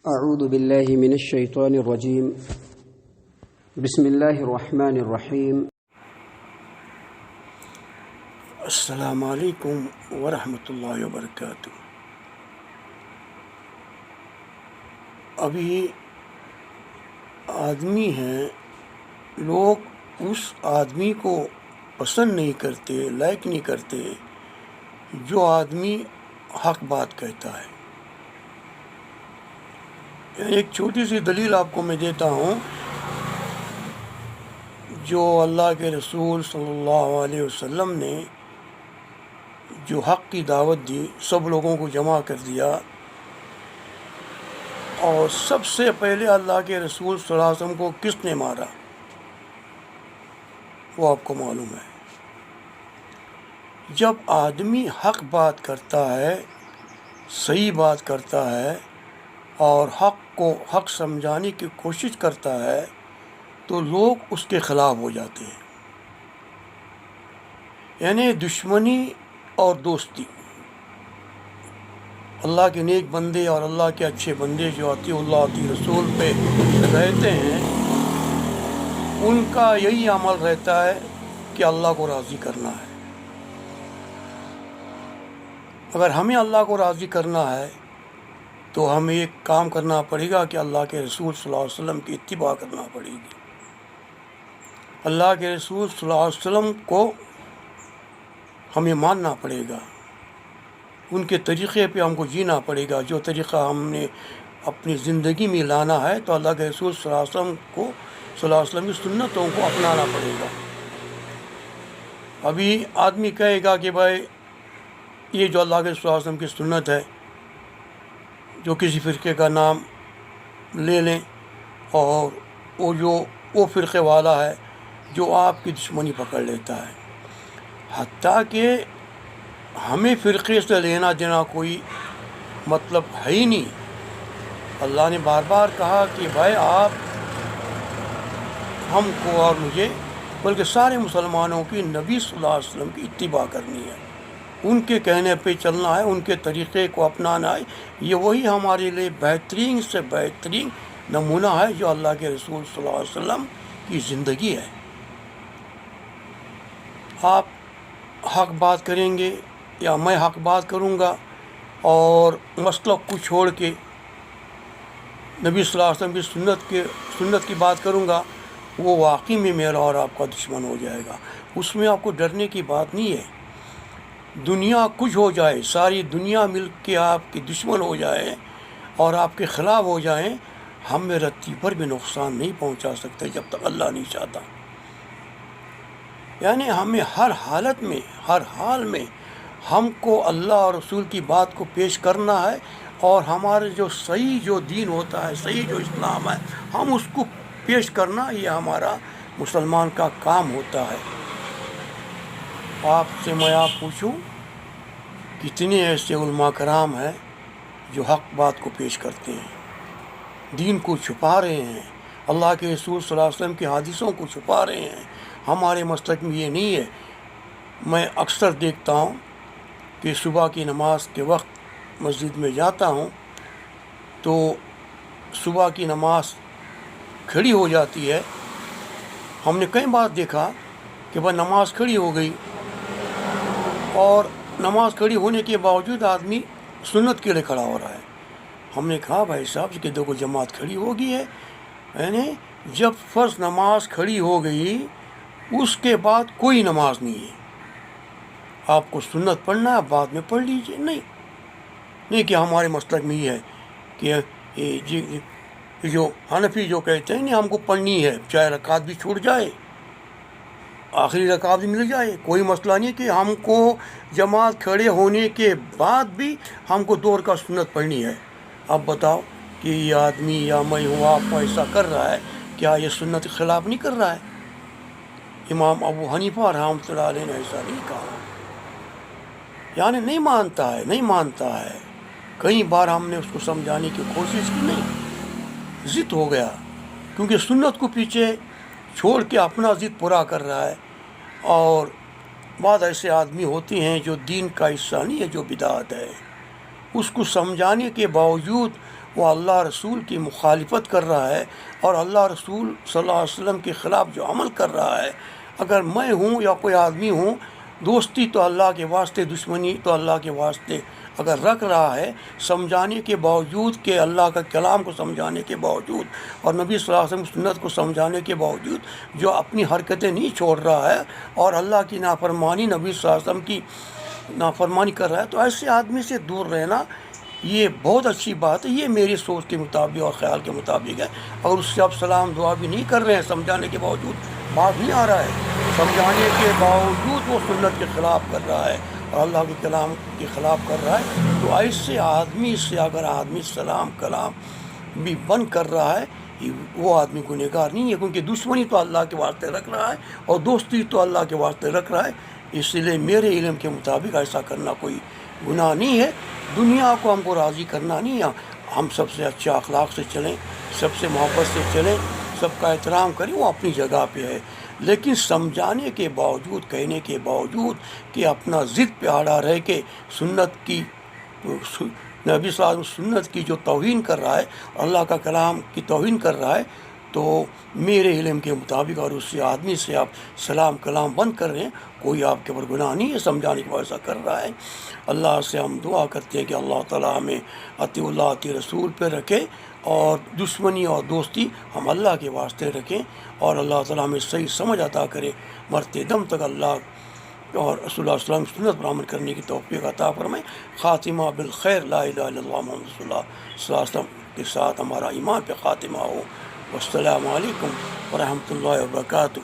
اعوذ باللہ من الشیطان الرجیم بسم اللہ الرحمن الرحیم السلام علیکم ورحمۃ اللہ وبرکاتہ۔ ابھی آدمی ہیں، لوگ اس آدمی کو پسند نہیں کرتے، لائک نہیں کرتے جو آدمی حق بات کہتا ہے۔ یعنی ایک چھوٹی سی دلیل آپ کو میں دیتا ہوں، جو اللہ کے رسول صلی اللہ علیہ وسلم نے جو حق کی دعوت دی، سب لوگوں کو جمع کر دیا، اور سب سے پہلے اللہ کے رسول صلی اللہ علیہ وسلم کو کس نے مارا وہ آپ کو معلوم ہے۔ جب آدمی حق بات کرتا ہے، صحیح بات کرتا ہے اور حق کو حق سمجھانے کی کوشش کرتا ہے تو لوگ اس کے خلاف ہو جاتے ہیں۔ یعنی دشمنی اور دوستی، اللہ کے نیک بندے اور اللہ کے اچھے بندے جو اطیع اللہ اطیع رسول پہ رہتے ہیں، ان کا یہی عمل رہتا ہے کہ اللہ کو راضی کرنا ہے۔ اگر ہمیں اللہ کو راضی کرنا ہے تو ہمیں ایک کام کرنا پڑے گا کہ اللہ کے رسول صلی اللہ علیہ وسلم کی اتباع کرنا پڑے گی۔ اللہ کے رسول صلی اللہ علیہ وسلم کو ہمیں ماننا پڑے گا، ان کے طریقے پہ ہم کو جینا پڑے گا۔ جو طریقہ ہم نے اپنی زندگی میں لانا ہے تو اللہ کے رسول صلی اللہ علیہ وسلم کو صلی اللہ علیہ وسلم کی سنتوں کو اپنانا پڑے گا۔ ابھی آدمی کہے گا کہ بھائی یہ جو اللہ کے رسول صلی اللہ علیہ وسلم کی سنت ہے، جو کسی فرقے کا نام لے لیں اور وہ فرقے والا ہے جو آپ کی دشمنی پکڑ لیتا ہے، حتیٰ کہ ہمیں فرقے سے لینا دینا کوئی مطلب ہے ہی نہیں۔ اللہ نے بار بار کہا کہ بھائی آپ ہم کو اور مجھے بلکہ سارے مسلمانوں کی نبی صلی اللہ علیہ وسلم کی اتباع کرنی ہے، ان کے کہنے پہ چلنا ہے، ان کے طریقے کو اپنانا ہے۔ یہ وہی ہمارے لیے بہترین سے بہترین نمونہ ہے جو اللہ کے رسول صلی اللہ علیہ وسلم کی زندگی ہے۔ آپ حق بات کریں گے یا میں حق بات کروں گا اور مسلک کو چھوڑ کے نبی صلی اللہ علیہ وسلم کی سنت کی بات کروں گا، وہ واقعی میں میرا اور آپ کا دشمن ہو جائے گا۔ اس میں آپ کو ڈرنے کی بات نہیں ہے۔ دنیا کچھ ہو جائے، ساری دنیا مل کے آپ کی دشمن ہو جائے اور آپ کے خلاف ہو جائیں، ہم میں رتی پر بھی نقصان نہیں پہنچا سکتے جب تک اللہ نہیں چاہتا۔ یعنی ہمیں ہر حالت میں، ہر حال میں ہم کو اللہ اور رسول کی بات کو پیش کرنا ہے، اور ہمارے جو صحیح جو دین ہوتا ہے، صحیح جو اسلام ہے، ہم اس کو پیش کرنا، یہ ہمارا مسلمان کا کام ہوتا ہے۔ آپ سے میں پوچھوں، کتنے ایسے علماء کرام ہیں جو حق بات کو پیش کرتے ہیں، دین کو چھپا رہے ہیں، اللہ کے رسول صلی اللہ علیہ وسلم کی حدیثوں کو چھپا رہے ہیں۔ ہمارے مسلک میں یہ نہیں ہے۔ میں اکثر دیکھتا ہوں کہ صبح کی نماز کے وقت مسجد میں جاتا ہوں تو صبح کی نماز کھڑی ہو جاتی ہے۔ ہم نے کئی بار دیکھا کہ وہ نماز کھڑی ہو گئی، اور نماز کھڑی ہونے کے باوجود آدمی سنت کے لیے کھڑا ہو رہا ہے۔ ہم نے کہا بھائی صاحب کہ دیکھو جماعت کھڑی ہو گئی ہے، یعنی جب فرض نماز کھڑی ہو گئی اس کے بعد کوئی نماز نہیں ہے۔ آپ کو سنت پڑھنا ہے بعد میں پڑھ لیجیے، نہیں کہ ہمارے مسلک میں یہ ہے کہ جو حنفی جو کہتے ہیں نہیں ہم کو پڑھنی ہے، چاہے رکعت بھی چھوٹ جائے، آخری رکعت بھی مل جائے، کوئی مسئلہ نہیں کہ ہم کو جماعت کھڑے ہونے کے بعد بھی ہم کو 2 رکعت سنت پڑھنی ہے۔ اب بتاؤ کہ یہ آدمی یا میں ہوں آپ کو ایسا کر رہا ہے، کیا یہ سنت کے خلاف نہیں کر رہا ہے؟ امام ابو حنیفہ رحمۃ اللہ علیہ نے ایسا نہیں کہا، یعنی نہیں مانتا ہے۔ کئی بار ہم نے اس کو سمجھانے کی کوشش کی، نہیں، ضد ہو گیا، کیونکہ سنت کو پیچھے چھوڑ کے اپنا ضد پورا کر رہا ہے۔ اور بعض ایسے آدمی ہوتے ہیں جو دین کا حصہ نہیں ہے، جو بدعت ہے، اس کو سمجھانے کے باوجود وہ اللہ رسول کی مخالفت کر رہا ہے اور اللہ رسول صلی اللہ علیہ وسلم کے خلاف جو عمل کر رہا ہے، اگر میں ہوں یا کوئی آدمی ہوں، دوستی تو اللہ کے واسطے، دشمنی تو اللہ کے واسطے اگر رکھ رہا ہے، سمجھانے کے باوجود کہ اللہ کا کلام کو سمجھانے کے باوجود اور نبی صلی اللہ علیہ وسلم کی سنت کو سمجھانے کے باوجود جو اپنی حرکتیں نہیں چھوڑ رہا ہے اور اللہ کی نافرمانی، نبی صلی اللہ علیہ وسلم کی نافرمانی کر رہا ہے، تو ایسے آدمی سے دور رہنا یہ بہت اچھی بات ہے۔ یہ میری سوچ کے مطابق اور خیال کے مطابق ہے۔ اگر اس سے آپ سلام دعا بھی نہیں کر رہے ہیں، سمجھانے کے باوجود، بات نہیں آ رہا ہے، سمجھانے کے باوجود وہ سنت کے خلاف کر رہا ہے اور اللہ کے کلام کے خلاف کر رہا ہے، تو ایسے آدمی سے اگر آدمی سلام کلام بھی بند کر رہا ہے، وہ آدمی گنہگار نہیں ہے، کیونکہ دشمنی تو اللہ کے واسطے رکھ رہا ہے اور دوستی تو اللہ کے واسطے رکھ رہا ہے۔ اس لیے میرے علم کے مطابق ایسا کرنا کوئی گناہ نہیں ہے۔ دنیا کو ہم کو راضی کرنا نہیں ہے، ہم سب سے اچھے اخلاق سے چلیں، سب سے محبت سے چلیں، سب کا احترام کریں، وہ اپنی جگہ پہ ہے، لیکن سمجھانے کے باوجود، کہنے کے باوجود کہ اپنا ضد پہ اڑا رہ کے سنت کی، نبی صلی اللہ علیہ وسلم سنت کی جو توہین کر رہا ہے، اللہ کا کلام کی توہین کر رہا ہے، تو میرے علم کے مطابق اور اس سے آدمی سے آپ سلام کلام بند کر رہے ہیں، کوئی آپ کے اوپر گناہ نہیں ہے، سمجھانے کی وجہ کر رہا ہے۔ اللہ سے ہم دعا کرتے ہیں کہ اللہ تعالیٰ ہمیں اطیع اللہ اطیع رسول پہ رکھے اور دشمنی اور دوستی ہم اللہ کے واسطے رکھیں، اور اللہ تعالیٰ ہمیں صحیح سمجھ عطا کرے، مرتے دم تک اللہ اور رسول اللہ صلی اللہ علیہ وسلم کی سنت پر عمل کرنے کی توفیق عطا فرمائے۔ خاتمہ بالخیر، لا الہ الا اللہ محمد رسول اللہ صلی اللہ علیہ وسلم کے ساتھ ہمارا ایمان پہ خاتمہ ہو۔ والسلام علیکم ورحمۃ اللہ وبرکاتہ۔